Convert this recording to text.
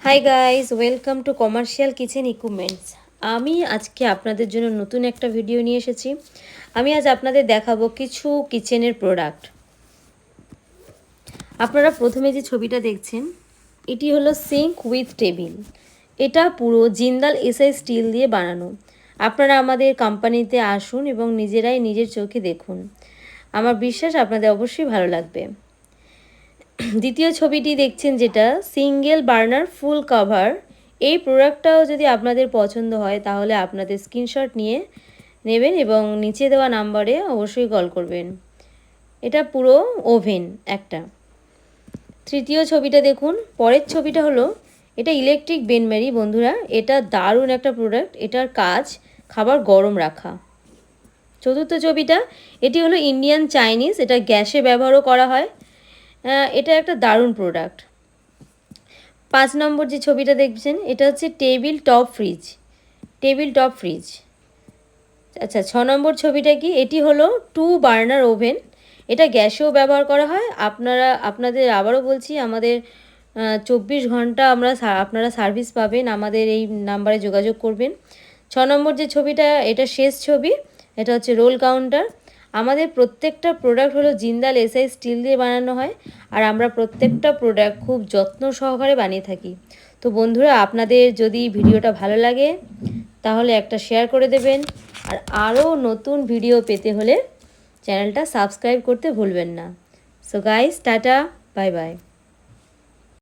Hi guys, welcome to commercial kitchen equipments. আমি আজকে আপনাদের জন্য নতুন একটা ভিডিও নিয়ে এসেছি। আমি আজ আপনাদের দেখাবো কিছু কিচেনের প্রোডাক্ট। আপনারা প্রথমে যে ছবিটা দেখছেন, এটি হলো সিঙ্ক উইথ টেবিল। এটা পুরো জিন্দাল এসআই স্টিল দিয়ে বানানো। আপনারা আমাদের কোম্পানিতে আসুন এবং নিজেরাই নিজের চোখে দেখুন। আমার বিশ্বাস আপনাদের অবশ্যই ভালো লাগবে। দ্বিতীয় ছবিটি দেখছেন, যেটা সিঙ্গেল বার্নার ফুল কভার। এই প্রোডাক্টটাও যদি আপনাদের পছন্দ হয় তাহলে আপনাদের স্ক্রিনশট নিয়ে নেবেন এবং নিচে দেওয়া নাম্বারে অবশ্যই কল করবেন। এটা পুরো ওভেন একটা। তৃতীয় ছবিটা দেখুন, পরের ছবিটা হলো, এটা ইলেকট্রিক বেনমেরি বন্ধুরা। এটা দারুণ একটা প্রোডাক্ট, এটার কাজ খাবার গরম রাখা। চতুর্থ ছবিটা, এটি হলো ইন্ডিয়ান চাইনিজ, এটা গ্যাসে ব্যবহারও করা হয়। এটা একটা দারুণ প্রোডাক্ট। 5 নম্বর যে ছবিটা দেখছেন, এটা হচ্ছে table top fridge. Table top fridge. আচ্ছা, 6 নম্বর ছবিটা কি, এটি হলো 2 বার্নার ওভেন। এটা গ্যাসেও ব্যবহার করা হয়। আপনাদের আবারও বলছি, আমাদের 24 ঘন্টা আপনারা সার্ভিস পাবেন। আমাদের এই নাম্বারে যোগাযোগ করবেন। 6 নম্বর যে ছবিটা, এটা শেষ ছবি। এটা হচ্ছে রোল কাউন্টার। আমাদের প্রত্যেকটা প্রোডাক্ট হলো জিন্দাল এসআই স্টিল দিয়ে বানানো হয়, আর আমরা প্রত্যেকটা প্রোডাক্ট খুব যত্ন সহকারে বানিয়ে থাকি। তো বন্ধুরা, আপনাদের যদি ভিডিওটা ভালো লাগে তাহলে একটা শেয়ার করে দেবেন, আর আরও নতুন ভিডিও পেতে হলে চ্যানেলটা সাবস্ক্রাইব করতে ভুলবেন না। So guys, tata, bye bye.